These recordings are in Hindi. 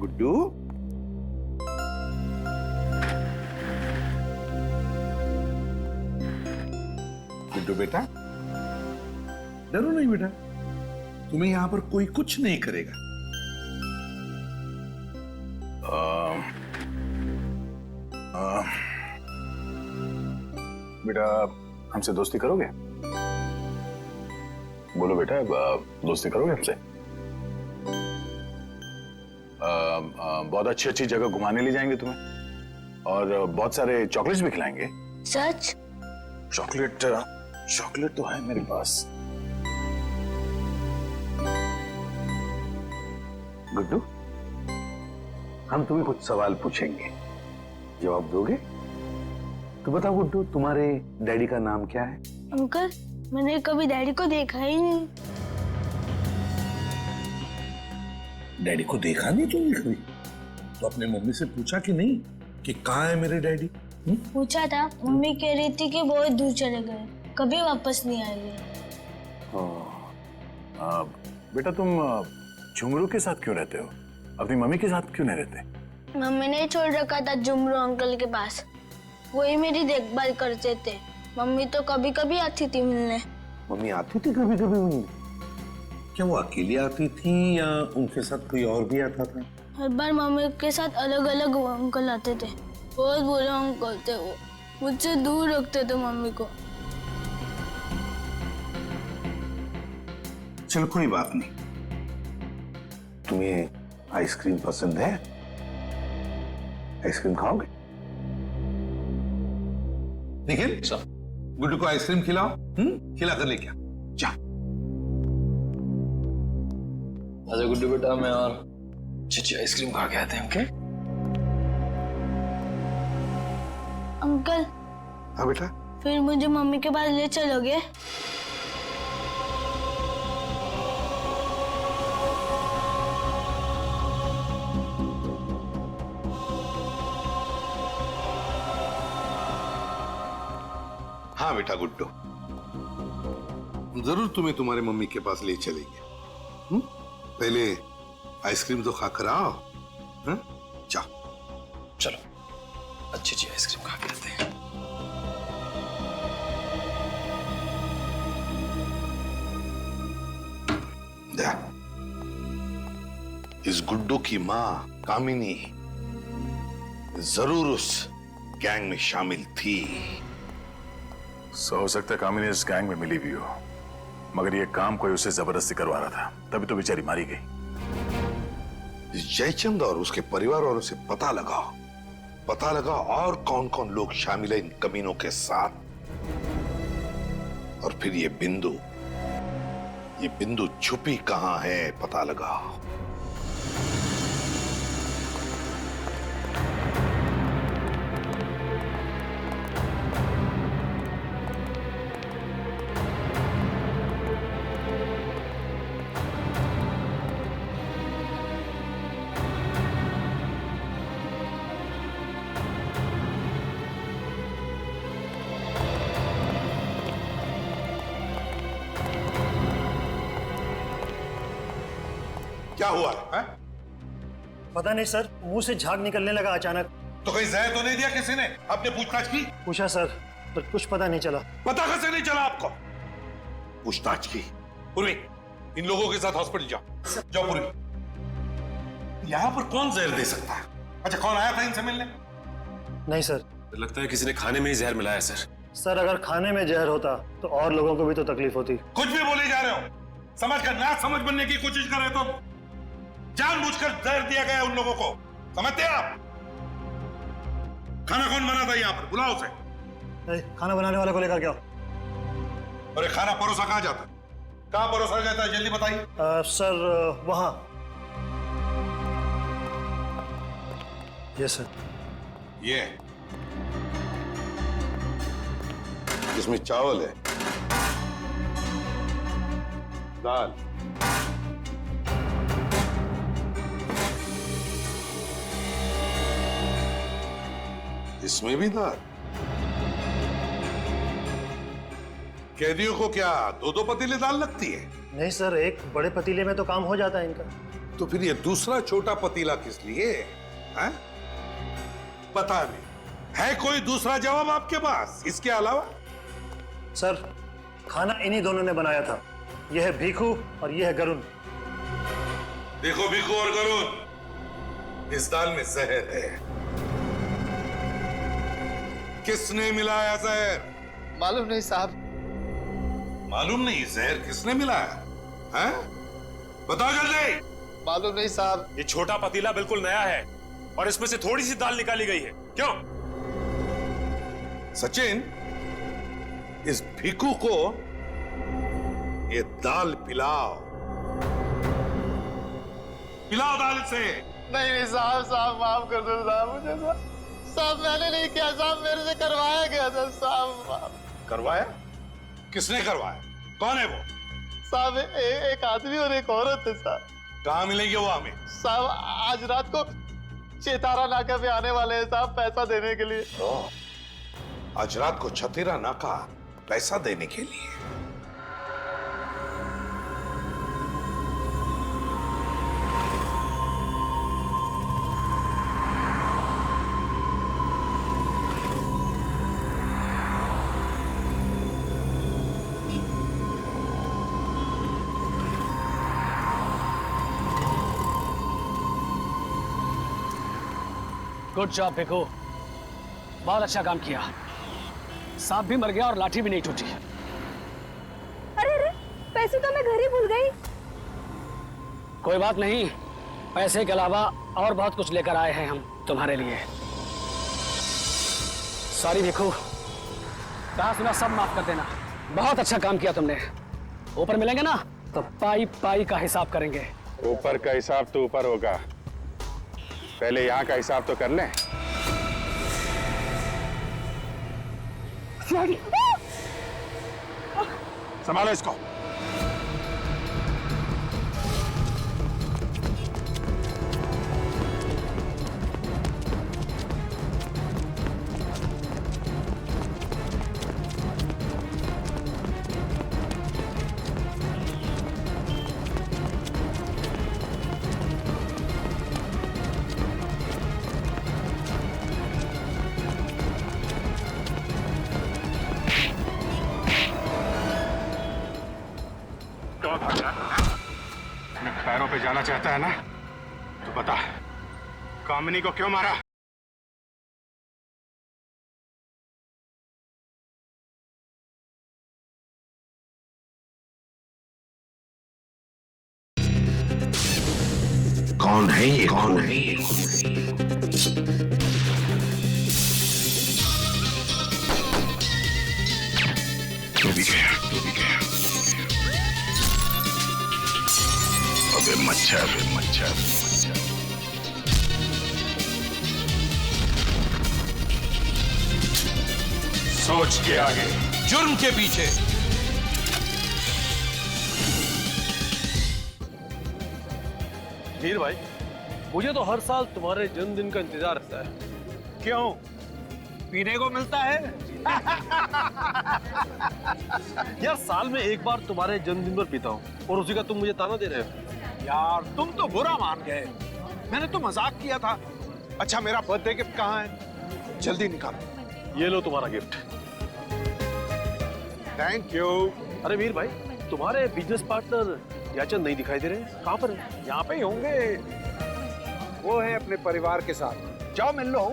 गुड्डू। गुड्डू बेटा, डरो नहीं बेटा, तुम्हें यहां पर कोई कुछ नहीं करेगा। बेटा, हमसे दोस्ती करोगे? बोलो बेटा, दोस्ती करोगे हमसे? बहुत अच्छी अच्छी जगह घुमाने ले जाएंगे तुम्हें और बहुत सारे चॉकलेट्स भी खिलाएंगे। सच? चॉकलेट तो है मेरे पास। गुड्डू, हम तुम्हें कुछ सवाल पूछेंगे, जवाब दोगे? तो बताओ गुड्डू, तुम्हारे डैडी का नाम क्या है? अंकल, मैंने कभी डैडी को देखा ही नहीं। डैडी को देखा नहीं तुमने कभी? तो अपने मम्मी से पूछा कि नहीं कि कहाँ है मेरे डैडी? पूछा था, मम्मी कह रही थी कि बहुत दूर चले गए, कभी वापस नहीं आएंगे। बेटा, तुम झुमरू के साथ क्यों रहते हो? अपनी मम्मी के साथ क्यों नहीं रहते? मम्मी ने छोड़ रखा था झुमरू अंकल के पास, वही मेरी देखभाल करते थे। मम्मी तो कभी कभी आती थी मिलने। मम्मी आती थी कभी कभी मिलने? क्या वो अकेली आती थी या उनके साथ कोई और भी आता था? हर बार मम्मी के साथ अलग अलग अंकल आते थे। बहुत बुरे अंकल थे वो, मुझसे दूर रखते थे मम्मी को। चलो कोई बात नहीं। तुम्हें आइसक्रीम पसंद है? आइसक्रीम खाओगे? निखिल, गुड्डू को आइसक्रीम खिलाओ। खिला कर लेके आओ, जा। आजा गुड्डू बेटा, मैं और चिची आइसक्रीम खा के आते हैं। Okay uncle. हाँ बेटा। फिर मुझे मम्मी के पास ले चलोगे? हाँ बेटा गुड्डू, जरूर तुम्हें तुम्हारे मम्मी के पास ले चलेंगे। पहले आइसक्रीम तो खाकर आओ। जाओ। चलो, अच्छी अच्छी आइसक्रीम खा के आते हैं। इस गुड्डू की माँ कामिनी जरूर उस गैंग में शामिल थी। हो सकता है कामिनी इस गैंग में मिली भी हो, मगर ये काम कोई उसे जबरदस्ती करवा रहा था, तभी तो बेचारी मारी गई। इस जयचंद और उसके परिवार वालों से पता लगाओ और कौन कौन लोग शामिल है इन कमीनों के साथ। और फिर ये बिंदु छुपी कहां है पता लगाओ। क्या हुआ है? पता नहीं सर, मुंह से झाग निकलने लगा अचानक। तो कहीं जहर तो नहीं दिया किसी ने? आपने पूछताछ की? पूछा सर, पर कुछ पता नहीं चला। पता कैसे नहीं चला आपको? पूछताछ की? पूर्वी, इन लोगों के साथ हॉस्पिटल जाओ पूर्वी। यहाँ पर कौन जहर दे सकता है? अच्छा, कौन आया था इनसे मिलने? नहीं सर। लगता है किसी ने खाने में ही जहर मिलाया सर। सर, अगर खाने में जहर होता तो और लोगों को भी तो तकलीफ होती। कुछ भी बोले जा रहे हो, समझ कर ना समझ बनने की कोशिश कर रहे तो। जानबूझकर जहर दिया गया उन लोगों को, समझते हैं आप? खाना कौन बना था यहाँ पर? बुलाओ उसे। खाना बनाने वाले को लेकर क्या? अरे खाना परोसा कहाँ जाता? कहाँ परोसा जाता है? जल्दी बताइए। सर, वहां। ये सर। ये इसमें चावल है, दाल, इसमें भी दाल। कैदियों को क्या दो दो पतीले दाल लगती है? नहीं सर, एक बड़े पतीले में तो काम हो जाता है इनका। तो फिर ये दूसरा छोटा पतीला किस लिए है? पता नहीं, है कोई दूसरा जवाब आपके पास इसके अलावा? सर, खाना इन्हीं दोनों ने बनाया था। यह है भीखू और यह है गरुण। देखो भीखू और गरुण, इस दाल में जहर है। किसने मिलाया जहर? मालूम नहीं साहब। मालूम नहीं जहर किसने मिलाया है? बताओ जल्दी। मालूम नहीं साहब। ये छोटा पतीला बिल्कुल नया है और इसमें से थोड़ी सी दाल निकाली गई है। क्यों? सचिन, इस भीखू को ये दाल पिलाओ, पिलाओ दाल से। नहीं साहब, साहब माफ कर दो साहब मुझे। साहब मैंने नहीं किया साहब, मेरे से करवाया गया था साहब। करवाया? किसने करवाया? कौन है वो? साहब एक आदमी और एक औरत है साहब। कहाँ मिलेंगे वो हमें? साहब आज रात को चेतारा नाका पे आने वाले हैं साहब, पैसा देने के लिए। आज रात को छतीरा नाका पैसा देने के लिए? गुड जॉब भिखू, बहुत अच्छा काम किया। सांप भी मर गया और लाठी भी नहीं टूटी। अरे अरे, पैसे तो मैं घर ही भूल गई। कोई बात नहीं, पैसे के अलावा और बहुत कुछ लेकर आए हैं हम तुम्हारे लिए। सॉरी भिखू, कहा सुना सब माफ कर देना। बहुत अच्छा काम किया तुमने। ऊपर मिलेंगे ना तो पाई पाई का हिसाब करेंगे। ऊपर का हिसाब तो ऊपर होगा, पहले यहाँ का हिसाब तो कर लें। संभालो इसको। अपने पैरों पे जाना चाहता है ना, तो बता, कामिनी को क्यों मारा? कौन है ये? कौन है ये? तू भी गया, तू भी गया। अबे मच्छर, मच्छर, मच्छर। सोच के आगे, जुर्म के पीछे। वीर भाई, मुझे तो हर साल तुम्हारे जन्मदिन का इंतजार रहता है। क्यों? पीने को मिलता है? यार साल में एक बार तुम्हारे जन्मदिन पर पीता हूँ और उसी का तुम मुझे ताना दे रहे हो। यार तुम तो बुरा मान गए, मैंने तो मजाक किया था। अच्छा मेरा बर्थडे गिफ्ट कहाँ है? जल्दी निकालो। ये लो तुम्हारा गिफ्ट। Thank you. अरे वीर भाई, तुम्हारे बिजनेस पार्टनर याचन नहीं दिखाई दे रहे, कहाँ पर है? यहाँ पे ही होंगे, वो है अपने परिवार के साथ। जाओ मिल लो।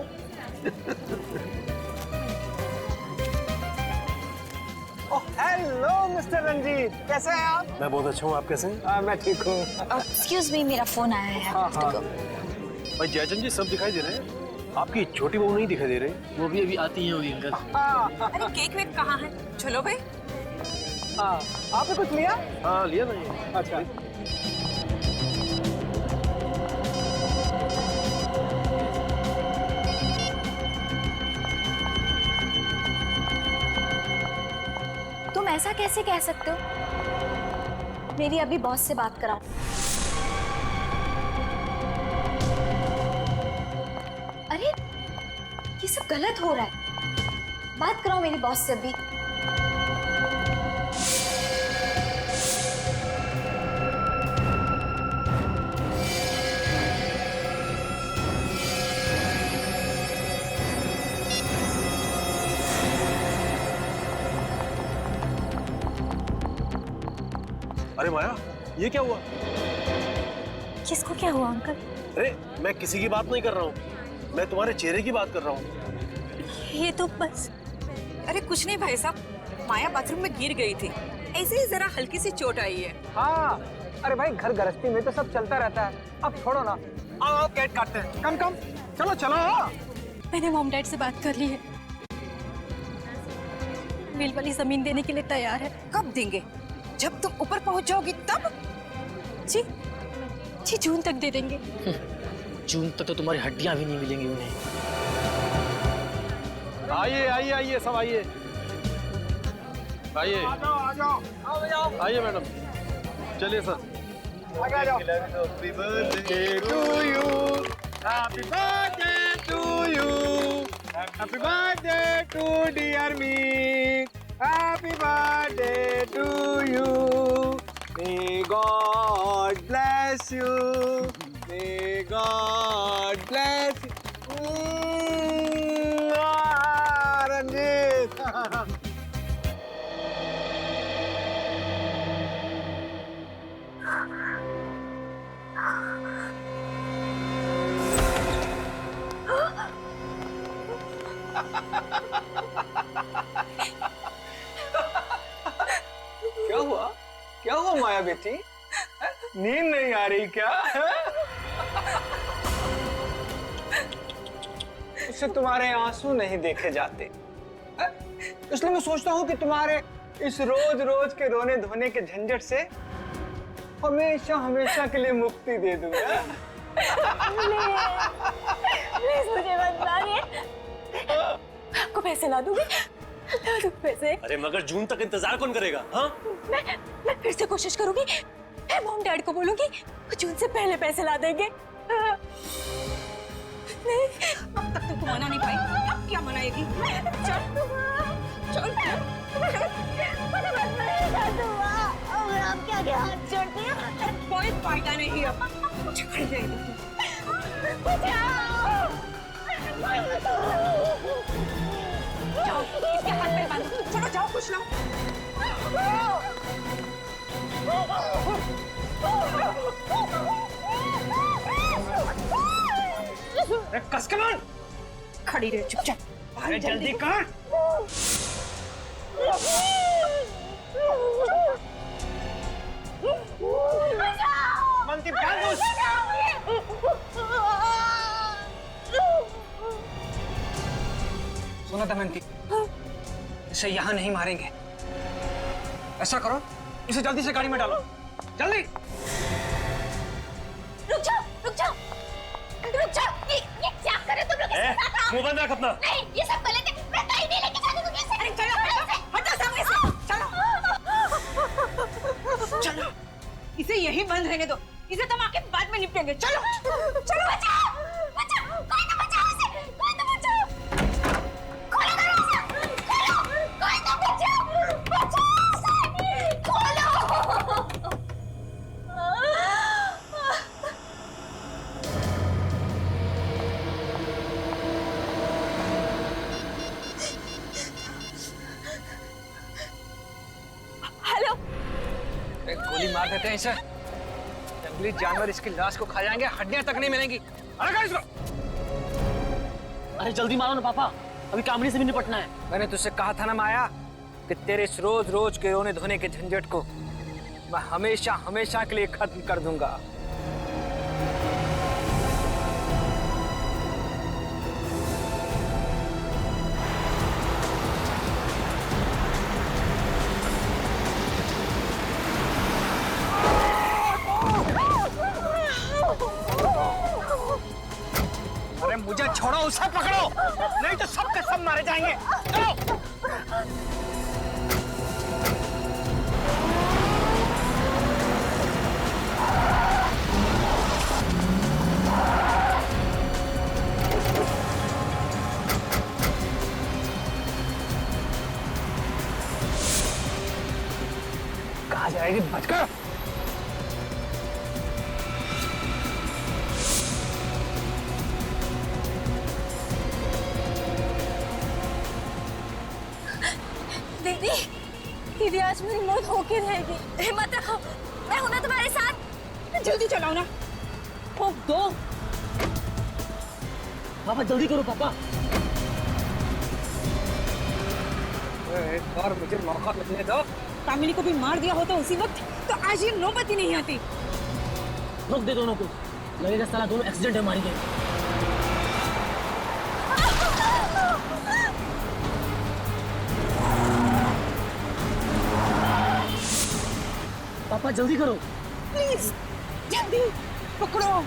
हेलो मिस्टर रंजीत, कैसे हैं आप? मैं बहुत अच्छा हूँ, आप कैसे हैं? मैं ठीक हूँ। एक्सक्यूज मी, मेरा फोन आया है। भाई जयचंद जी सब दिखाई दे रहे हैं, आपकी छोटी बहू नहीं दिखाई दे रही। वो भी अभी आती है होगी अंकल। अरे केक वेक कहाँ है? चलो भाई। आपने कुछ लिया? हाँ लिया ना ये। अच्छा। तुम ऐसा कैसे कह सकते हो? मेरी अभी बॉस से बात कराओ। अरे ये सब गलत हो रहा है, बात कराओ मेरी बॉस से अभी। अरे माया, ये क्या हुआ? किसको क्या हुआ अंकल? अरे मैं किसी की बात नहीं कर रहा हूँ, मैं तुम्हारे चेहरे की बात कर रहा हूँ। ये तो बस। अरे कुछ नहीं भाई साहब, माया बाथरूम में गिर गई थी, ऐसे ही जरा हल्की सी चोट आई है। हाँ, अरे भाई घर गृहस्थी में तो सब चलता रहता है, अब छोड़ो ना। आओ केक काटते हैं, कम कम चलो चलो। मैंने मॉम डैड से बात कर ली है, मिल वाली जमीन देने के लिए तैयार है। कब देंगे? जब तुम ऊपर पहुंच जाओगी तब? जी जी, जून तक दे देंगे। जून तक तो तुम्हारी हड्डियां भी नहीं मिलेंगी उन्हें। आइए आइए आइए, सब आइए आइए, आ जाओ। आइए मैडम, चलिए सर। आगे आ जाओ। Happy birthday to you, happy birthday to you, happy birthday to dear me, happy birthday to you, may God bless you, may God bless you. Ranjit क्या हुआ? क्या हुआ माया बेटी? नींद नहीं आ रही क्या? उससे तुम्हारे आंसू नहीं देखे जाते, इसलिए मैं सोचता हूँ कि तुम्हारे इस रोज रोज के रोने धोने के झंझट से हमेशा हमेशा के लिए मुक्ति दे दूंगा। प्लीज मुझे मत मारिए, आपको पैसे ला दूंगी, ला दूं पैसे। अरे मगर जून तक इंतजार कौन करेगा? हाँ, मैं फिर से कोशिश करूंगी, मैं मॉम डैड को बोलूंगी, वो जून से पहले पैसे ला देंगे। नहीं, अब तक तो तू मना नहीं पाई, अब क्या मनाएगी? चल चल आप क्या हाथ छोड़ती हैं? कोई फायदा नहीं अब, झगड़ जाएगी। जाओ इसके हाथ पैर बांधो, चलो जाओ कुछ लाओ। कस के मार। खड़ी रहे चुपचाप, अरे जल्दी कर। मंती सुनो दमयंती, इसे यहाँ नहीं मारेंगे। ऐसा करो, इसे जल्दी से गाड़ी में डालो, जल्दी। रुक जाओ, रुक जाओ, रुक जाओ। ये क्या करे तुम लोग? मुंह बंद रख अपना। नहीं, ये सब गलत है, मैं कहीं नहीं लेके जाने दूंगी इसे। अरे चलो हटो सामने से, चलो चलो, इसे यही बंद रहने दो, इसे तो हम आके बाद में निपटेंगे। चलो चलो, बचाओ बचाओ, कोई तो बचाओ इसे, कोई तो बचाओ, खोलो दरवाजा, खोलो, कोई तो बचाओ, बचाओ इसे, खोलो। हेलो, गोली मार देते हैं इसे, जंगली जानवर इसकी लाश को खा जाएंगे, हड्डियां तक नहीं मिलेंगी। अरे इसको। अरे जल्दी मारो ना पापा, अभी कामनी से भी निपटना है। मैंने तुझसे कहा था ना माया कि तेरे इस रोज रोज के रोने धोने के झंझट को मैं हमेशा हमेशा के लिए खत्म कर दूंगा। अरे मुझे छोड़ो, उसे पकड़ो, नहीं तो सब के सब मारे जाएंगे। चलो। कहाँ जाएगी बचकर? दीदी, दीदी आज मेरी मौत होके रहेगी, हिम्मत रखो, मैं हूं ना तुम्हारे साथ। जल्दी चलाओ ना। ठोक दो। पापा जल्दी करो पापा। एक बार मुझे मौका मिलने दो। कामिनी को भी मार दिया होता उसी वक्त तो आज ये नौबत ही नहीं आती। रोक दे दोनों को, लगेगा साला दोनों एक्सीडेंट में मारी गए। पापा जल्दी करो प्लीज, जल्दी पकड़ो।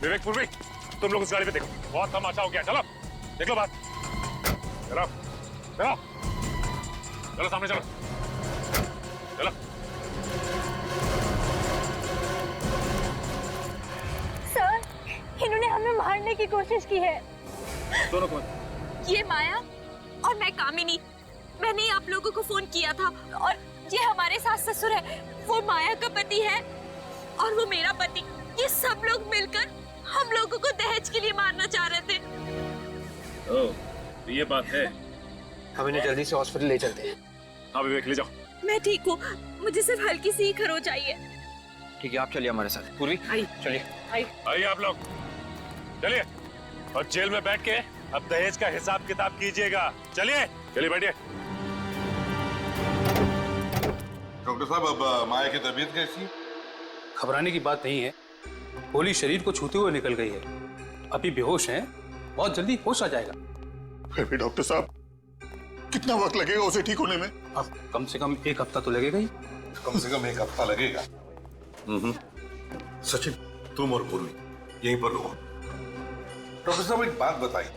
विवेक, पूर्वी, तुम लोग उस गाड़ी पे देखो, बहुत तमाशा हो गया। चलो देख लो बात। चलो चलो चलो सामने चलो चलो। सर, इन्होंने हमें मारने की कोशिश की है। दोनों कौन? ये माया और मैं कामिनी। मैंने ही आप लोगों को फोन किया था और ये हमारे सास ससुर है। वो माया का पति है और वो मेरा पति। ये सब लोग मिलकर हम लोगों को दहेज के लिए मारना चाह रहे थे। ओह, तो ये बात है। हम इन्हें जल्दी से हॉस्पिटल ले चलते हैं। हाँ विवेक, ले जाओ। मैं ठीक हूँ, मुझे सिर्फ हल्की सी ही खरोच आई है। ठीक है, आप चलिए हमारे साथ। पूर्वी चलिए। आइए आप लोग, चलिए। और जेल में बैठ के अब दहेज का हिसाब किताब कीजिएगा। चलिए चलिए बैठिए। डॉक्टर साहब, अब माया की तबीयत कैसी है? घबराने की बात नहीं है, गोली शरीर को छूते हुए निकल गई है। अभी बेहोश हैं, बहुत जल्दी होश आ जाएगा। फिर भी डॉक्टर साहब, कितना वक्त लगेगा उसे ठीक होने में? अब कम से कम 1 हफ्ता तो लगेगा ही। कम से कम 1 हफ्ता लगेगा। सचिन, तुम और पूर्वी यहीं पर रुको। डॉक्टर साहब, एक बात बताइए,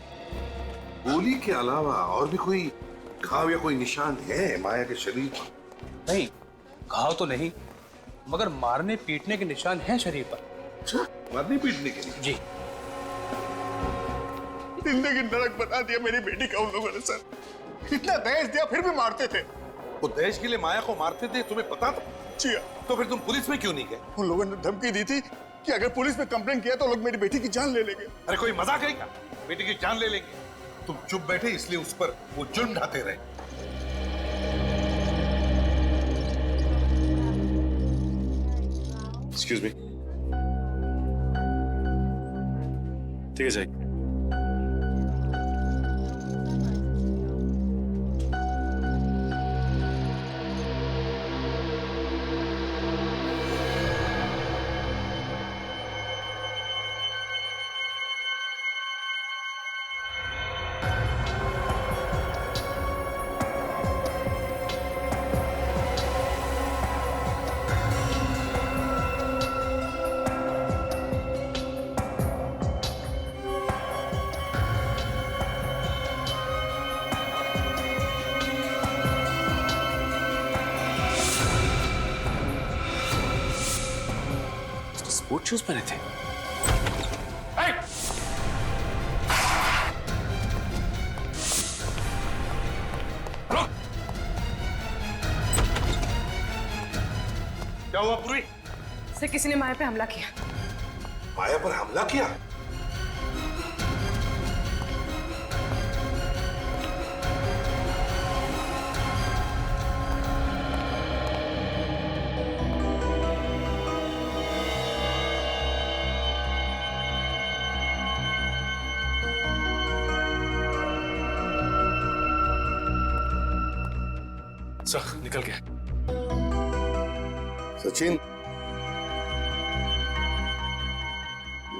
गोली के अलावा और भी कोई घाव या कोई निशान है माया के शरीर पर? नहीं, घाव तो नहीं, मगर मारने पीटने के निशान हैं शरीर पर। अच्छा, मारने पीटने के लिए? जी। जिंदगी नरक बता दिया मेरी बेटी का उन लोगों ने सर। इतना दहेज दिया फिर भी मारते थे। वो दहेज के लिए माया को मारते थे, तुम्हें पता था? जी। तो फिर तुम पुलिस में क्यों नहीं गए? उन लोगों ने धमकी दी थी कि अगर पुलिस में कंप्लेंट किया तो लोग मेरी बेटी की जान ले लेंगे। अरे कोई मजाक है क्या? बेटी की जान ले लेंगे? तुम चुप बैठे इसलिए उस पर वो जुर्म ढाते रहे। Excuse me. ठीक है जाइए। स्पोर्ट शूज पहने थे। क्या हुआ पूरी? सर, किसी ने माया पे हमला किया। माया पर हमला किया? सर निकल गया। सचिन,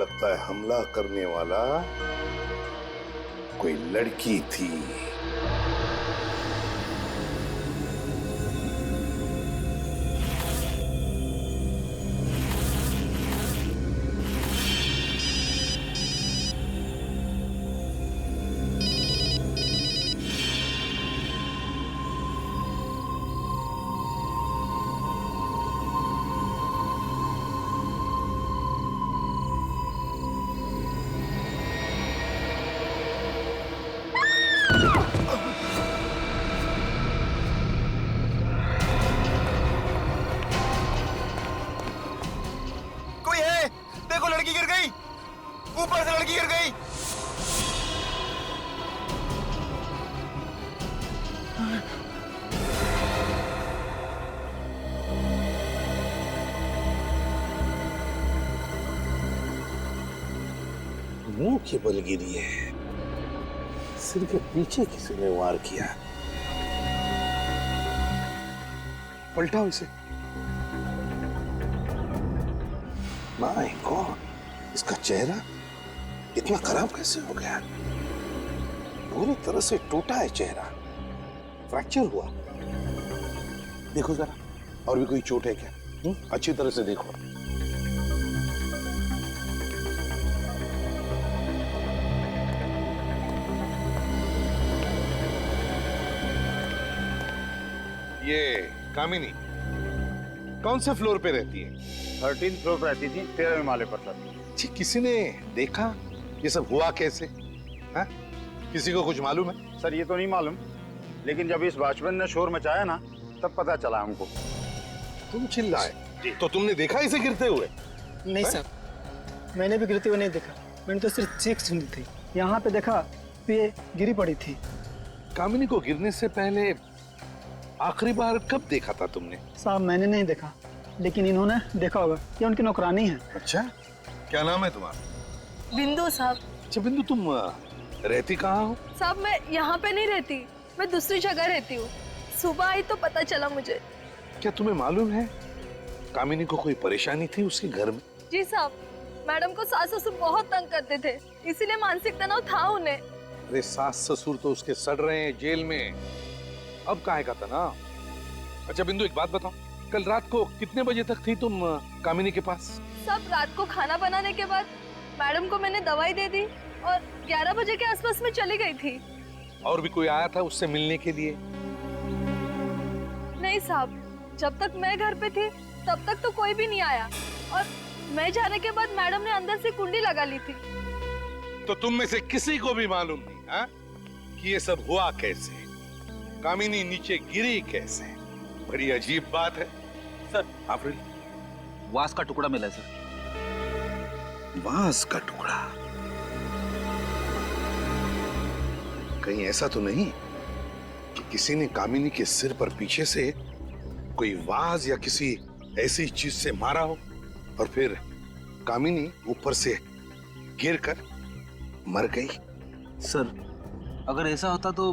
लगता है हमला करने वाला कोई लड़की थी। गिर गई। मुंह के बल गिरी है, सिर के पीछे किसी ने वार किया। पलटाओ इसे। माय गॉड, इसका चेहरा इतना खराब कैसे हो गया? पूरी तरह से टूटा है चेहरा, फ्रैक्चर हुआ। देखो जरा, और भी कोई चोट है क्या? अच्छी तरह से देखो। ये कामिनी कौन से फ्लोर पे रहती है? 13th फ्लोर पर रहती थी, 13वें माले पर सर। जी, किसी ने देखा ये सब हुआ कैसे? हा? किसी को कुछ मालूम है? सर ये तो नहीं मालूम, लेकिन जब इस वॉचमैन ने शोर मचाया ना, तब पता चला हमको। तुम चिल्लाए तो तुमने देखा इसे गिरते हुए? नहीं सर, मैंने भी गिरते हुए नहीं देखा, मैंने तो सिर्फ चीख सुनी थी। यहाँ पे देखा तो ये गिरी पड़ी थी। कामिनी को गिरने से पहले आखिरी बार कब देखा था तुमने? साहब मैंने नहीं देखा, लेकिन इन्होंने देखा होगा, ये उनकी नौकरानी है। अच्छा, क्या नाम है तुम्हारा? बिंदु साहब। अच्छा बिंदु, तुम रहती कहाँ हो? साहब मैं यहाँ पे नहीं रहती, मैं दूसरी जगह रहती हूँ। सुबह आई तो पता चला मुझे। क्या तुम्हें मालूम है कामिनी को कोई परेशानी थी उसके घर में? जी साहब, मैडम को सास ससुर बहुत तंग करते थे, इसीलिए मानसिक तनाव था उन्हें। अरे सास ससुर तो उसके सड़ रहे हैं जेल में, अब काहे का तनाव? अच्छा बिंदु, एक बात बताओ, कल रात को कितने बजे तक थी तुम कामिनी के पास? सब रात को खाना बनाने के बाद मैडम को मैंने दवाई दे दी और 11 बजे के आसपास में चली गई थी। और भी कोई आया था उससे मिलने के लिए? नहीं साहब, जब तक मैं घर पे थी तब तक तो कोई भी नहीं आया, और मैं जाने के बाद मैडम ने अंदर से कुंडी लगा ली थी। तो तुम में से किसी को भी मालूम नहीं हा? कि ये सब हुआ कैसे? कामिनी नीचे गिरी कैसे? बड़ी अजीब बात है। सर, आफरीन, वास का टुकड़ा मिला है सर। वास का टुकड़ा? कहीं ऐसा तो नहीं कि किसी ने कामिनी के सिर पर पीछे से कोई वाज या किसी ऐसी चीज से मारा हो और फिर कामिनी ऊपर से गिरकर मर गई? सर, अगर ऐसा होता तो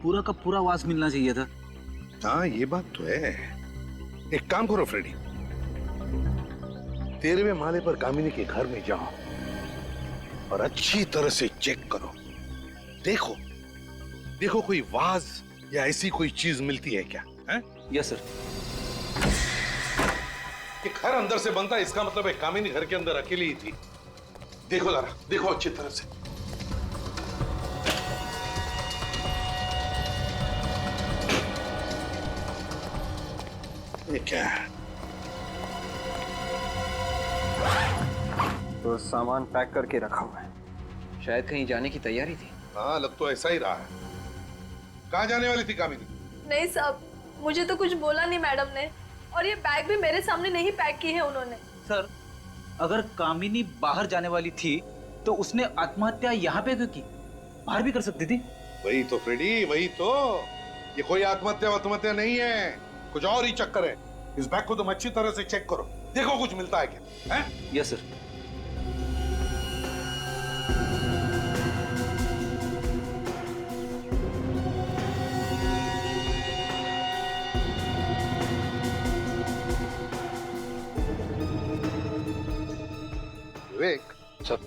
पूरा का पूरा वास मिलना चाहिए था। हाँ, ये बात तो है। एक काम करो फ्रेडी, 13वें माले पर कामिनी के घर में जाओ और अच्छी तरह से चेक करो। देखो देखो कोई वाज या ऐसी कोई चीज मिलती है क्या? है? Yes sir. कि घर अंदर से बनता है, इसका मतलब है कामिनी घर के अंदर अकेली ही थी। देखो जरा, देखो अच्छी तरह से। ये क्या है? तो सामान पैक करके रखा हुआ है, शायद कहीं जाने की तैयारी थी। हाँ, लग तो ऐसा ही रहा है। कहाँ जाने वाली थी कामिनी? नहीं साहब, मुझे तो कुछ बोला नहीं मैडम ने, और ये बैग भी मेरे सामने नहीं पैक की है उन्होंने। सर, अगर कामिनी बाहर जाने वाली थी तो उसने आत्महत्या यहाँ पे क्यों की? बाहर भी कर सकती थी। वही तो फ्रेडी, वही तो। ये कोई आत्महत्या नहीं है, कुछ और ही चक्कर है। इस बैग को तुम अच्छी तरह से चेक करो, देखो कुछ मिलता है क्या? है? Yes sir. विवेक, सर,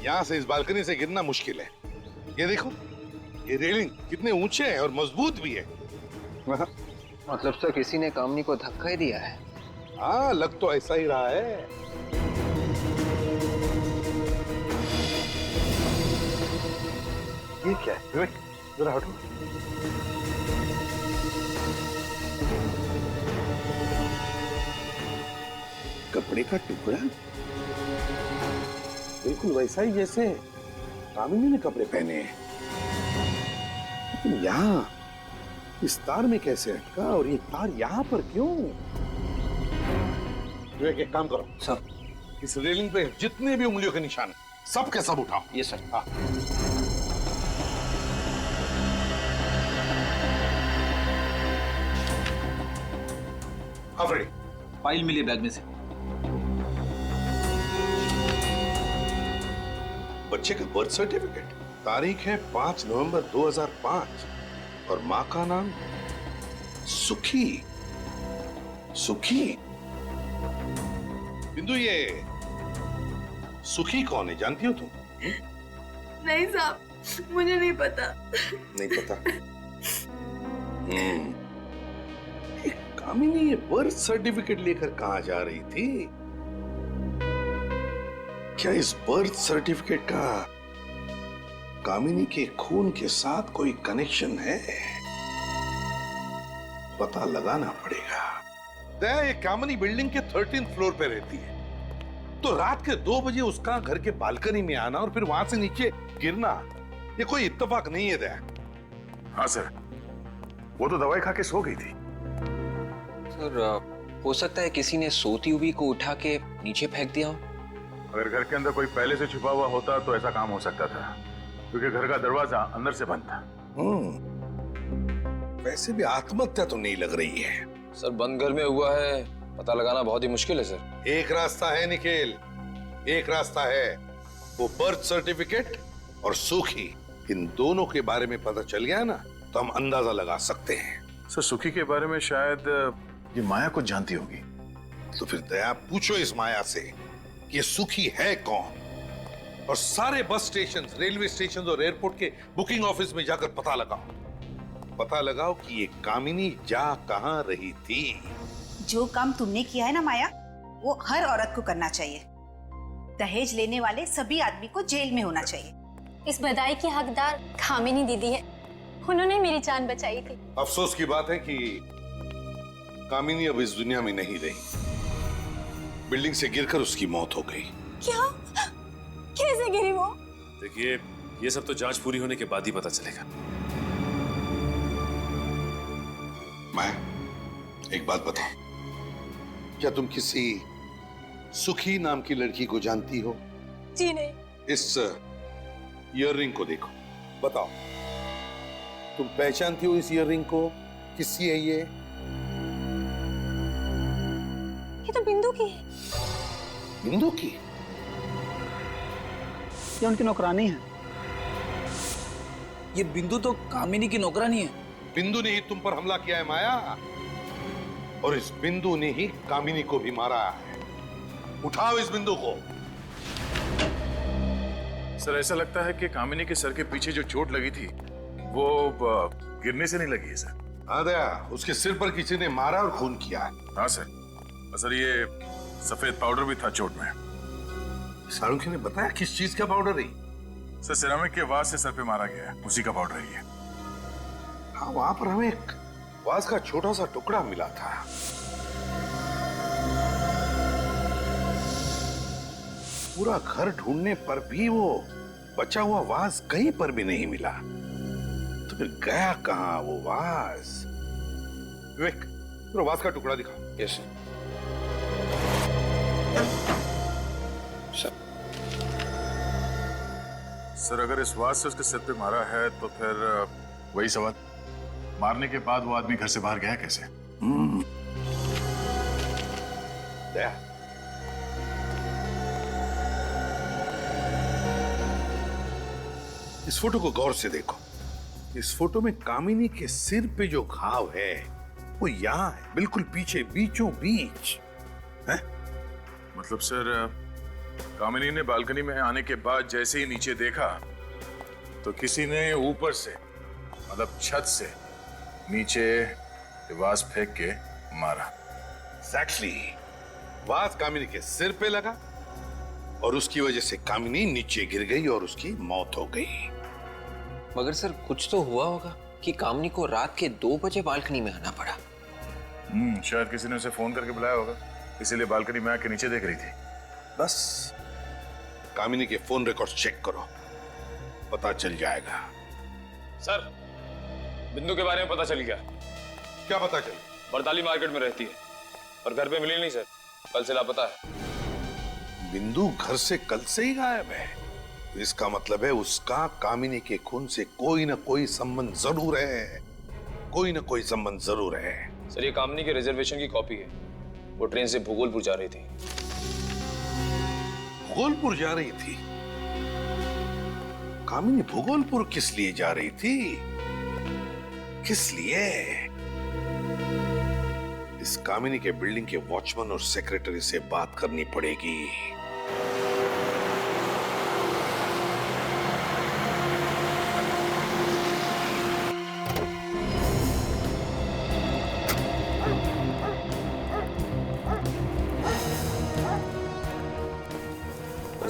यहां से इस बालकनी से गिरना मुश्किल है। ये देखो, ये रेलिंग कितने ऊंचे हैं और मजबूत भी है। मतलब सर, किसी ने कामिनी को धक्का ही दिया है। हाँ, लग तो ऐसा ही रहा है। ये क्या है विवेक? जरा हटो। कपड़े का टुकड़ा? बिल्कुल वैसा ही जैसे कामिनी ने कपड़े पहने हैं, लेकिन यहाँ इस तार में कैसे अटका और ये तार यहाँ पर क्यों? विवेक, एक काम करो सर, इस रेलिंग पे जितने भी उंगलियों के निशान हैं सब के सब उठाओ। ये सर। हाँ। फ्रेडी, फाइल मिली बैग में से। बच्चे का बर्थ सर्टिफिकेट, तारीख है 5 नवंबर 2005 और माँ का नाम सुखी। सुखी? बिंदु, ये सुखी कौन है, जानती हो तुम? नहीं साहब, मुझे नहीं पता। नहीं पता? कामिनी ये बर्थ सर्टिफिकेट लेकर कहां जा रही थी? क्या इस बर्थ सर्टिफिकेट का कामिनी के खून के साथ कोई कनेक्शन है? पता लगाना पड़ेगा। दया, ये कामिनी बिल्डिंग के 13th फ्लोर पे रहती है, तो रात के 2 बजे उसका घर के बालकनी में आना और फिर वहां से नीचे गिरना, ये कोई इत्तेफाक नहीं है दया। हाँ सर, वो तो दवाई खा के सो गई थी। सर, हो सकता है किसी ने सोती हुई को उठा के नीचे फेंक दिया हो। अगर घर के अंदर कोई पहले से छुपा हुआ होता तो ऐसा काम हो सकता था, क्योंकि घर का दरवाजा अंदर से बंद था। वैसे भी आत्महत्या तो नहीं लग रही है। सर, बंद घर में हुआ है, पता लगाना बहुत ही मुश्किल है सर। एक रास्ता है निखिल, एक रास्ता है। वो बर्थ सर्टिफिकेट और सुखी, इन दोनों के बारे में पता चल गया ना, तो हम अंदाजा लगा सकते हैं। सर, सुखी के बारे में शायद ये माया कुछ जानती होगी। तो फिर दया, पूछो इस माया से कि ये सुखी है कौन, और सारे बस स्टेशन, रेलवे स्टेशन और एयरपोर्ट के बुकिंग ऑफिस में जाकर पता लगाओ कि ये कामिनी जा कहां रही थी। जो काम तुमने किया है ना माया, वो हर औरत को करना चाहिए। दहेज लेने वाले सभी आदमी को जेल में होना चाहिए। इस बधाई की हकदार कामिनी दीदी है, उन्होंने मेरी जान बचाई थी। अफसोस की बात है कि कामिनी अब इस दुनिया में नहीं रही। बिल्डिंग से गिरकर उसकी मौत हो गई। क्या? कैसे गिरी वो? देखिए, ये सब तो जांच पूरी होने के बाद ही पता चलेगा। मैं एक बात बताऊं, क्या तुम किसी सुखी नाम की लड़की को जानती हो? जी नहीं। इस ईयररिंग को देखो, बताओ तुम पहचानती हो इस ईयररिंग को? किसकी है ये? ये तो बिंदु की है। बिंदु की? ये उनकी नौकरानी है। ये बिंदु तो कामिनी की नौकरानी है। बिंदु ने ही तुम पर हमला किया है माया, और इस बिंदु ने ही कामिनी को भी मारा है। उठाओ इस बिंदु को। सर, ऐसा लगता है कि कामिनी के सर के पीछे जो चोट लगी थी वो गिरने से नहीं लगी है सर। हाँ दया, उसके सिर पर किसी ने मारा और खून किया है। हाँ सर, सर ये सफेद पाउडर भी था चोट में। सारुखी ने बताया किस चीज का पाउडर है? सर, सिरामिक के वास से सर पे मारा गया है, उसी का पाउडर है। हाँ, वहां पर हमें एक वास का छोटा सा टुकड़ा मिला था। पूरा घर ढूंढने पर भी वो बचा हुआ वास कहीं पर भी नहीं मिला। तो फिर गया कहां वो वास? विवेक, तो वास का टुकड़ा दिखा। Yes sir. सर, अगर इस वास से उसके सिर पे मारा है तो फिर वही सवाल, मारने के बाद वो आदमी घर से बाहर गया कैसे? दया, इस फोटो को गौर से देखो। इस फोटो में कामिनी के सिर पे जो घाव है वो यहाँ है, बिल्कुल पीछे, बीचों बीच है। मतलब सर, कामिनी ने बालकनी में आने के बाद जैसे ही नीचे देखा तो किसी ने ऊपर से, मतलब छत से नीचे वास फेंक के मारा। Exactly. वास कामिनी के सिर पे लगा और उसकी वजह से कामिनी नीचे गिर गई और उसकी मौत हो गई। मगर सर, कुछ तो हुआ होगा कि कामिनी को रात के 2 बजे बालकनी में आना पड़ा। शायद किसी ने उसे फोन करके बुलाया होगा, इसीलिए बालकनी में आके नीचे देख रही थी। बस कामिनी के फोन रिकॉर्ड चेक करो, पता चल जाएगा। सर, बिंदु के बारे में पता चल गया। क्या पता चल? बरताली मार्केट में रहती है और घर पे मिली नहीं सर, कल से लापता है। बिंदु घर से कल से ही गायब है। तो इसका मतलब है उसका कामिनी के खून से कोई ना कोई संबंध जरूर है, कोई ना कोई संबंध जरूर है। सर ये कामिनी के रिजर्वेशन की कॉपी है। वो ट्रेन से भूगोलपुर जा रही थी। भूगोलपुर जा रही थी? कामिनी भूगोलपुर किस लिए जा रही थी? किस लिए? इस कामिनी के बिल्डिंग के वॉचमैन और सेक्रेटरी से बात करनी पड़ेगी।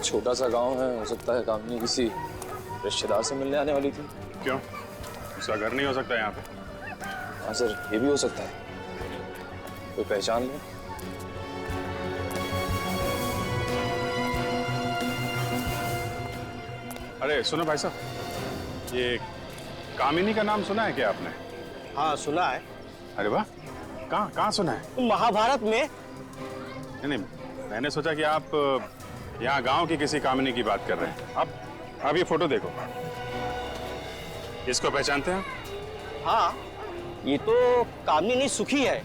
छोटा सा गांव है, हो सकता है कामिनी किसी रिश्तेदार से मिलने आने वाली थी। क्यों? उसका घर नहीं हो सकता यहाँ पे? हाँ सर, ये भी हो सकता है। कोई पहचान ले? अरे सुनो भाई साहब, ये कामिनी का नाम सुना है क्या आपने? हाँ सुना है। अरे वाह, कहाँ कहाँ सुना है? महाभारत में। नहीं, मैंने सोचा कि आप यहाँ गांव की किसी कामिनी की बात कर रहे हैं। अब ये फोटो देखो, इसको पहचानते हैं? हाँ, ये तो कामिनी सुखी है।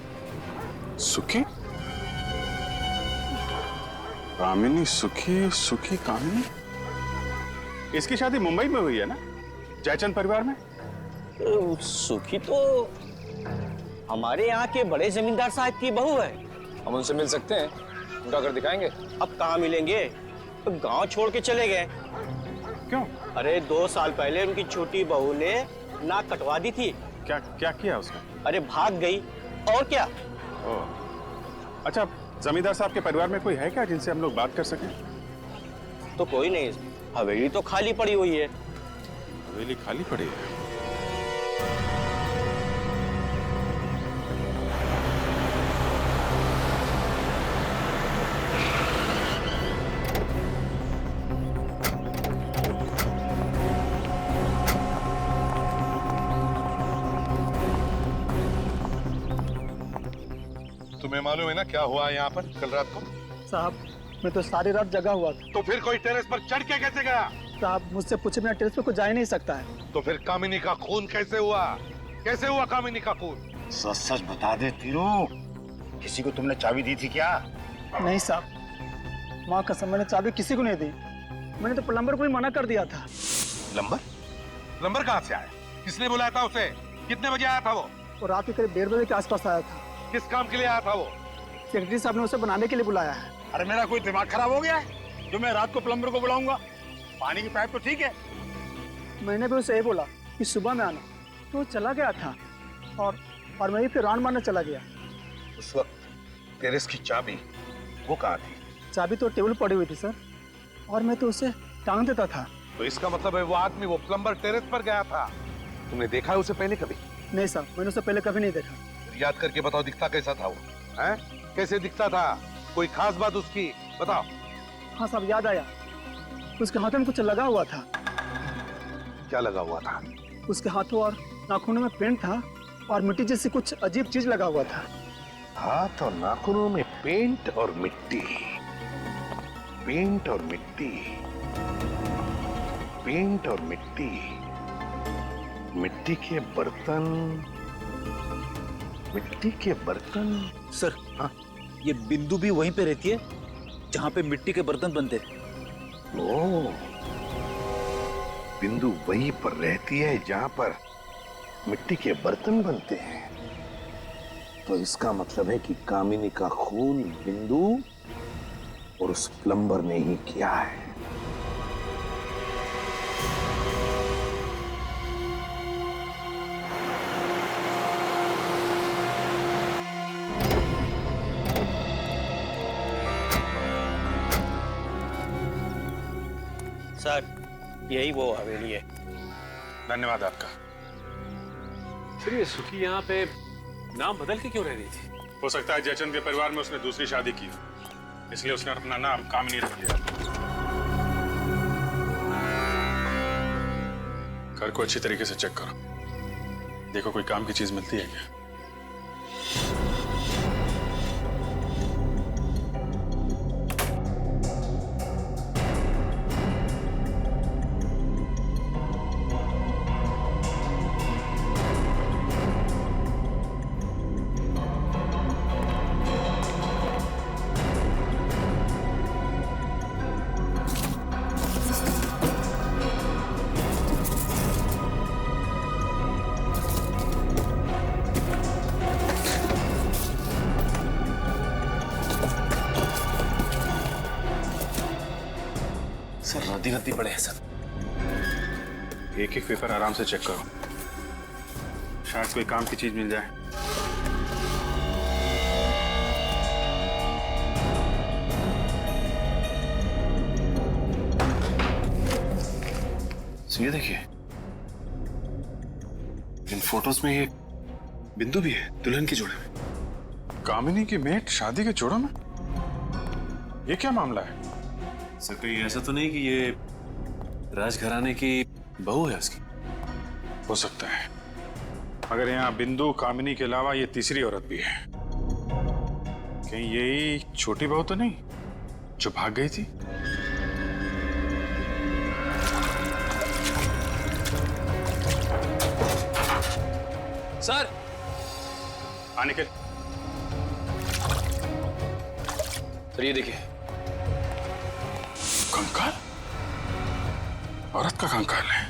सुखी? कामिनी सुखी, सुखी कामिनी? इसकी शादी मुंबई में हुई है ना, जयचंद परिवार में? सुखी तो हमारे यहाँ के बड़े जमींदार साहब की बहू है। हम उनसे मिल सकते हैं? उनका घर दिखाएंगे? अब कहाँ मिलेंगे, तो गांव छोड़ के चले गए। क्यों? अरे 2 साल पहले उनकी छोटी बहू ने नाक कटवा दी थी। क्या क्या किया उसने? अरे भाग गई, और क्या। अच्छा, जमींदार साहब के परिवार में कोई है क्या जिनसे हम लोग बात कर सकें? तो कोई नहीं, हवेली तो खाली पड़ी हुई है। हवेली खाली पड़ी है? तुम्हें मालूम है ना क्या हुआ यहाँ पर कल रात को? साहब, मैं तो सारी रात जगा हुआ था। तो फिर कोई टेरेस पर चढ़ के कैसे गया? साहब, मुझसे पूछे बिना टेरेस पे कोई जा ही नहीं सकता है। तो फिर कामिनी का खून कैसे हुआ? कैसे हुआ कामिनी का खून? सच सच बता दे तीरू, किसी को तुमने चाबी दी थी क्या? नहीं साहब, माँ कसम, मैंने चाबी किसी को नहीं दी। मैंने तो प्लम्बर को भी मना कर दिया था। प्लम्बर? प्लम्बर कहाँ से आया? किसने बुलाया था उसे? कितने बजे आया था वो? वो रात के करीब 1:30 बजे के आसपास आया था। किस काम के लिए आया था वो? सेक्रेटरी साहब ने उसे बनाने के लिए बुलाया है। अरे मेरा कोई दिमाग खराब हो गया है जो मैं रात को प्लम्बर को बुलाऊंगा? पानी की पाइप तो ठीक है। मैंने भी उसे यही बोला कि सुबह में आना, तो वो चला गया था और मैं भी फिर राउंड मारने चला गया। उस वक्त टेरेस की चाबी वो कहाँ थी? चाबी तो टेबल पड़ी हुई थी सर, और मैं तो उसे टांग देता था। तो इसका मतलब है वो आदमी, वो प्लम्बर टेरेस पर गया था। तुमने देखा है उसे पहले कभी? नहीं साहब, मैंने उसे पहले कभी नहीं देखा। याद करके बताओ, दिखता कैसा था वो? हैं? कैसे दिखता था? कोई खास बात उसकी बताओ। हाँ साहब, याद आया, उसके हाथों में कुछ लगा हुआ था। क्या लगा हुआ था? उसके हाथों और नाखूनों में पेंट था और मिट्टी जैसी कुछ अजीब चीज लगा हुआ था। हाथ और नाखूनों में पेंट और मिट्टी, पेंट और मिट्टी, पेंट और मिट्टी, मिट्टी के बर्तन, मिट्टी के बर्तन। सर, हाँ, ये बिंदु भी वहीं पे रहती है जहां पे मिट्टी के बर्तन बनते हैं। ओह, बिंदु वहीं पर रहती है जहां पर मिट्टी के बर्तन बनते हैं। तो इसका मतलब है कि कामिनी का खून बिंदु और उस प्लम्बर ने ही किया है। सर, यही वो हवेली है। धन्यवाद आपका। सर, ये सुखी यहाँ पे नाम बदल के क्यों रह रही थी? हो सकता है जयचंद के परिवार में उसने दूसरी शादी की, इसलिए उसने अपना नाम कामिनी रख लिया। घर को अच्छी तरीके से चेक करो, देखो कोई काम की चीज मिलती है क्या। रद्दी रद्दी पड़े हैं सब। एक एक पेपर आराम से चेक करो, शायद कोई काम की चीज मिल जाए। ये देखिए, इन फोटोज में ये बिंदु भी है दुल्हन के जोड़े में। कामिनी की मेट शादी के जोड़ों में? ये क्या मामला है? सर कहीं ऐसा तो नहीं कि ये राजघराने की बहू है उसकी? हो सकता है, मगर यहाँ बिंदु कामिनी के अलावा ये तीसरी औरत भी है। कहीं यही छोटी बहू तो नहीं जो भाग गई थी? सर निकल। सर ये देखिए, कंकाल, औरत का कंकाल है।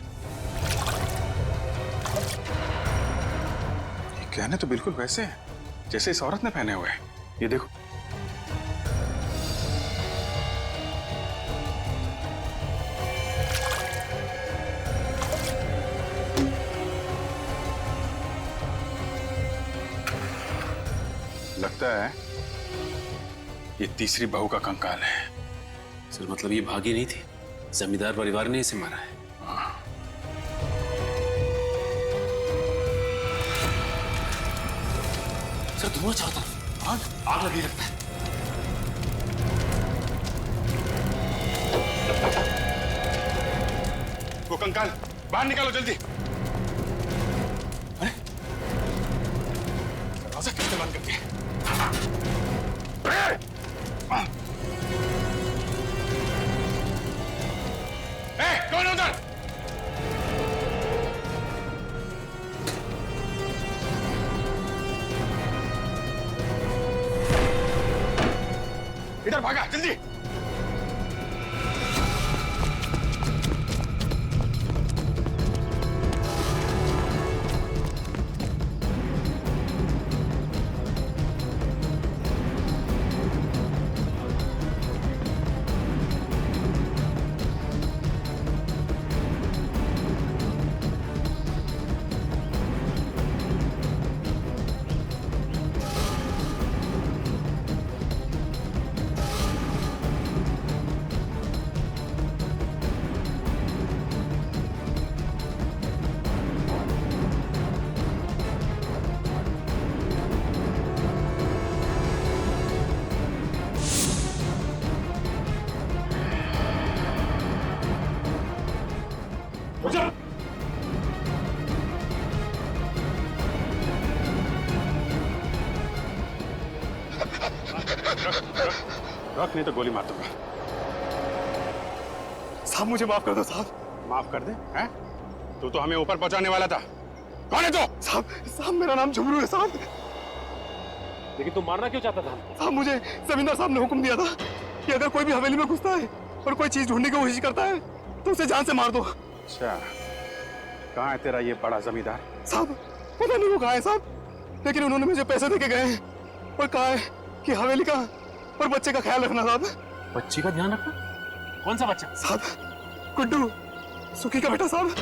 ये कहने तो बिल्कुल वैसे है जैसे इस औरत ने पहने हुए हैं। ये देखो, लगता है ये तीसरी बहू का कंकाल है। सर मतलब ये भागी नहीं थी, जमींदार परिवार ने इसे मारा है। सर धुआं चारों तरफ, आग लगी लगता है। वो कंकाल बाहर निकालो जल्दी। अरे दरवाजा किसने बंद कर दिया? कौन उधर? इधर भागा जल्दी। रख नहीं तो गोली मार दूंगा। साहब मुझे माफ कर दो साहब। माफ कर दे? हैं? तू तो हमें ऊपर पहुंचाने वाला था। कौन है तू? साहब मेरा नाम झुमरू है साहब। लेकिन तुम मारना क्यों चाहता था? साहब मुझे जमींदार साहब ने हुक्म दिया था कि अगर कोई भी हवेली में घुसता है और कोई चीज ढूंढने की कोशिश करता है तो उसे जान से मार दो। अच्छा, कहाँ है तेरा ये बड़ा जमींदार? साहब पता नहीं वो कहाँ है साहब, लेकिन उन्होंने मुझे पैसे देके गए हैं और कहा है कि हवेली का और बच्चे का ख्याल रखना साहब। बच्चे का ध्यान रखना? कौन सा बच्चा? साहब गुड्डू, सुखी का बेटा साहब।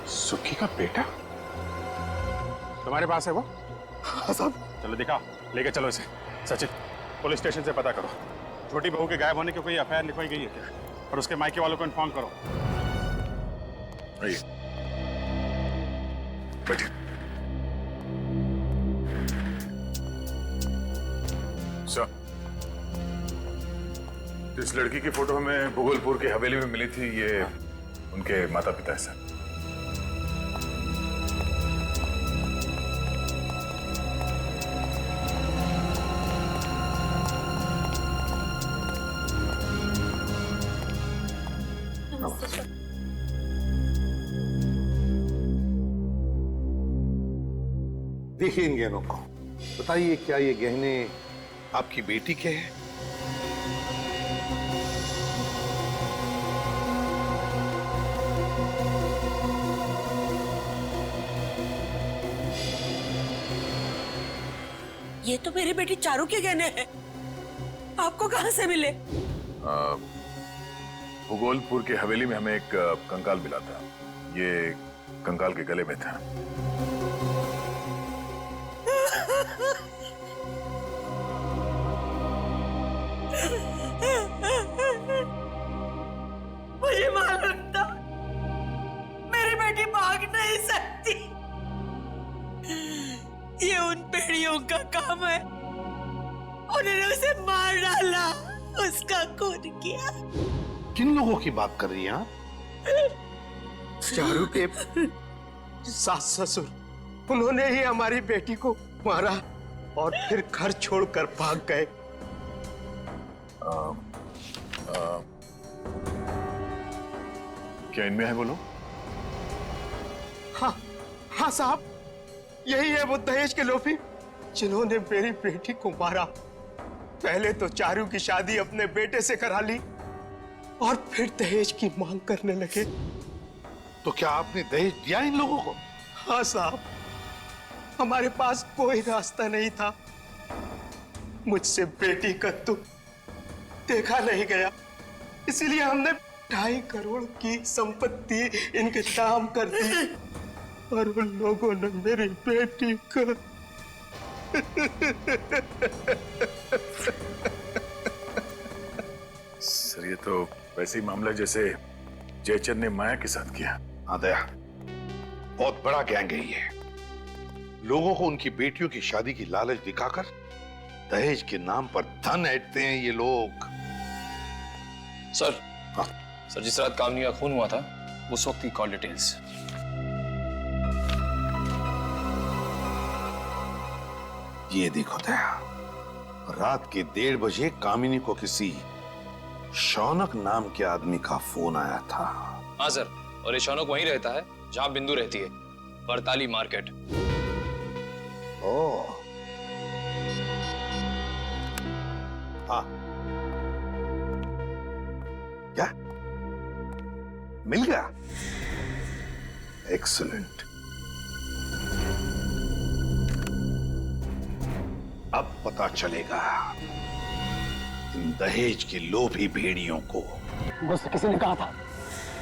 सुखी का बेटा तुम्हारे पास है वो? हाँ साहब। चलो दिखाओ, लेके चलो इसे। सचिन पुलिस स्टेशन से पता करो छोटी बहू के गायब होने की कोई एफआईआर लिखवाई गई है क्या, और उसके मायके वालों को इन्फॉर्म करो। आइए बैठिए। सर, इस लड़की की फोटो हमें भूगोलपुर की हवेली में मिली थी, ये उनके माता पिता है सर। देखिए इन गहनों को, बताइए क्या ये गहने आपकी बेटी के हैं? ये तो मेरी बेटी चारू के गहने हैं। आपको कहां से मिले? भूगोलपुर के हवेली में हमें एक कंकाल मिला था। ये कंकाल के गले में था। मुझे मालूम था मेरी बेटी भाग नहीं सकती। ये उन पेड़ियों का काम है। उन्होंने उसे मार डाला, उसका खून किया। किन लोगों की बात कर रही हैं आप? चारू के सास ससुर, उन्होंने ही हमारी बेटी को मारा और फिर घर छोड़कर भाग गए। क्या इनमें है बोलो? हाँ हाँ साहब, यही है वो दहेज के लोभी जिन्होंने मेरी बेटी को मारा। पहले तो चारू की शादी अपने बेटे से करा ली और फिर दहेज की मांग करने लगे। तो क्या आपने दहेज दिया इन लोगों को? हाँ साहब, हमारे पास कोई रास्ता नहीं था। मुझसे बेटी का दुख देखा नहीं गया, इसीलिए हमने 2.5 करोड़ की संपत्ति इनके नाम कर दी और उन लोगों ने मेरी बेटी को सर ये तो वैसे ही मामला जैसे जयचंद ने माया के साथ किया। हाँ दया, बहुत बड़ा गैंग है ये। लोगों को उनकी बेटियों की शादी की लालच दिखाकर दहेज के नाम पर धन ऐंठते हैं ये लोग। सर, हाँ सर, जिस रात कामनी का खून हुआ था उस वक्त की कॉल डिटेल्स। ये देखो दया, रात के 1:30 बजे कामिनी को किसी शौनक नाम के आदमी का फोन आया था। हाँ सर, और ये शौनक वहीं रहता है जहां बिंदु रहती है, बरताली मार्केट। ओह, हाँ, क्या मिल गया? एक्सीलेंट। अब पता चलेगा इन दहेज के लोभी भेड़ियों को। मुझसे किसी ने कहा था?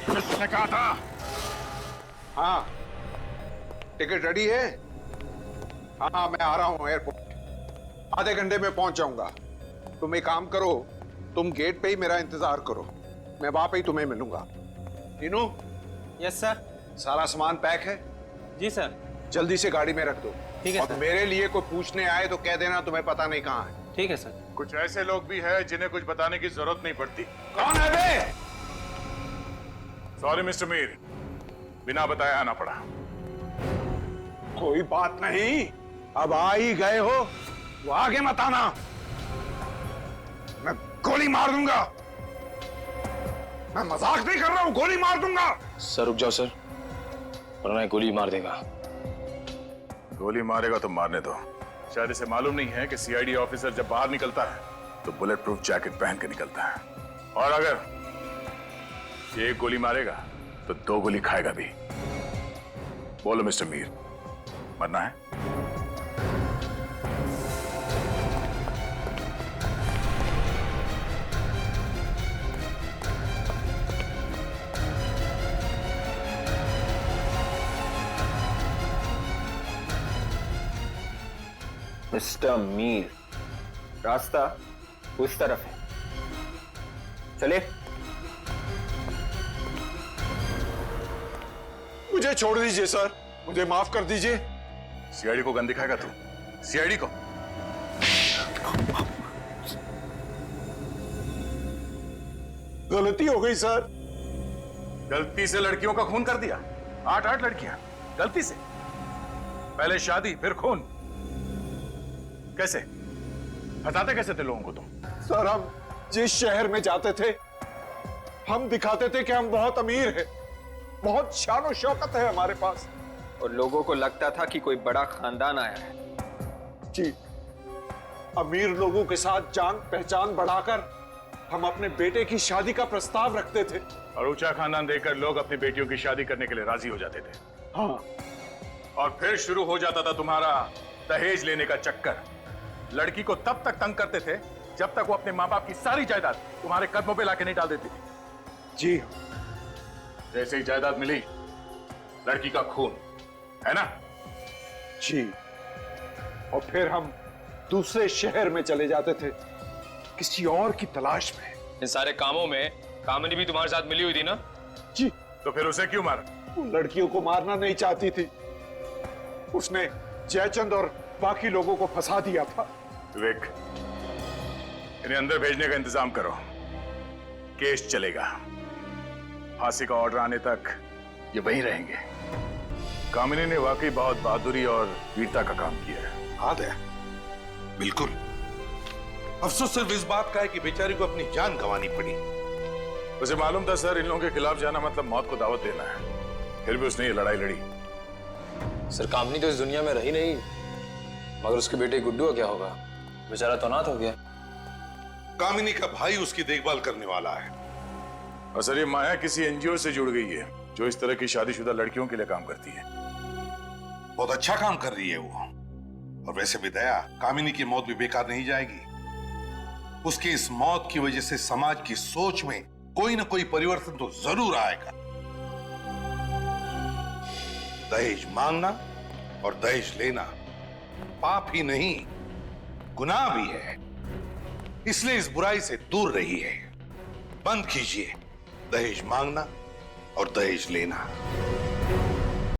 किसने कहा था? हाँ, टिकट रेडी है? हाँ, मैं आ रहा हूँ एयरपोर्ट। आधे घंटे में पहुंच जाऊंगा। तुम एक काम करो, तुम गेट पे ही मेरा इंतजार करो, मैं वहां पे ही तुम्हें मिलूंगा। टीनू? Yes sir. सारा सामान पैक है? जी सर। जल्दी से गाड़ी में रख दो। ठीक है और सर। मेरे लिए कोई पूछने आए तो कह देना तुम्हें पता नहीं कहाँ है। ठीक है सर। कुछ ऐसे लोग भी हैं जिन्हें कुछ बताने की जरूरत नहीं पड़ती। कौन है बे? सॉरी मिस्टर मीर, बिना बताया आना पड़ा। कोई बात नहीं, अब आ ही गए हो तो आगे मत आना, मैं गोली मार दूंगा। मैं मजाक नहीं कर रहा हूं, गोली मार दूंगा। सर रुक जाओ सर, वरना ये गोली मार देगा। गोली मारेगा तो मारने दो। शायद इसे मालूम नहीं है कि सीआईडी ऑफिसर जब बाहर निकलता है तो बुलेट प्रूफ जैकेट पहन के निकलता है, और अगर ये एक गोली मारेगा तो 2 गोली खाएगा भी। बोलो मिस्टर मीर, मरना है? मिस्टर मीर, रास्ता उस तरफ है, चले। मुझे छोड़ दीजिए सर, मुझे माफ कर दीजिए। सीआईडी को गन दिखाएगा तू? सीआईडी को? गलती हो गई सर। गलती से लड़कियों का खून कर दिया? 8 लड़कियां गलती से? पहले शादी फिर खून? कैसे? हटाते कैसे थे लोगों को तुम? सर, हम जिस शहर में जाते थे हम दिखाते थे कि हम बहुत अमीर हैं, बहुत शान और शौकत है हमारे पास, और लोगों को लगता था कि कोई बड़ा खानदान आया है। जी, अमीर लोगों के साथ जान पहचान बढ़ाकर हम अपने बेटे की शादी का प्रस्ताव रखते थे। और ऊंचा खानदान देखकर लोग अपनी बेटियों की शादी करने के लिए राजी हो जाते थे। हाँ, और फिर शुरू हो जाता था तुम्हारा दहेज लेने का चक्कर। लड़की को तब तक तंग करते थे जब तक वो अपने माँ बाप की सारी जायदाद तुम्हारे कदमों पे लाके नहीं डाल देती थी। जी जैसे ही जायदाद मिली, लड़की का खून, है ना? जी। और फिर हम दूसरे शहर में चले जाते थे किसी और की तलाश में। इन सारे कामों में कामिनी भी तुम्हारे साथ मिली हुई थी ना? जी। तो फिर उसे क्यों मारा? वो लड़कियों को मारना नहीं चाहती थी, उसने जयचंद और बाकी लोगों को फंसा दिया था। विवेक, इन्हें अंदर भेजने का इंतजाम करो, केस चलेगा। फांसी का ऑर्डर आने तक ये वहीं रहेंगे। कामिनी ने वाकई बहुत बहादुरी और वीरता का काम किया है। हाँ दया, बिल्कुल। अफसोस सिर्फ इस बात का है कि बेचारी को अपनी जान गंवानी पड़ी। उसे मालूम था सर, इन लोगों के खिलाफ जाना मतलब मौत को दावत देना है, फिर भी उसने ये लड़ाई लड़ी। सर कामिनी तो इस दुनिया में रही नहीं, मगर उसके बेटे गुड्डू का क्या होगा? बेचारा तो अनाथ हो गया। कामिनी का भाई उसकी देखभाल करने वाला है। और सर ये माया किसी एनजीओ से जुड़ गई है जो इस तरह की शादीशुदा लड़कियों के लिए काम करती है। बहुत अच्छा काम कर रही है वो। और वैसे भी दया, कामिनी की मौत भी बेकार नहीं जाएगी। उसकी इस मौत की वजह से समाज की सोच में कोई ना कोई परिवर्तन तो जरूर आएगा। दहेज मांगना और दहेज लेना पाप ही नहीं, गुनाह भी है। इसलिए इस बुराई से दूर रहिए। बंद कीजिए दहेज मांगना और दहेज लेना।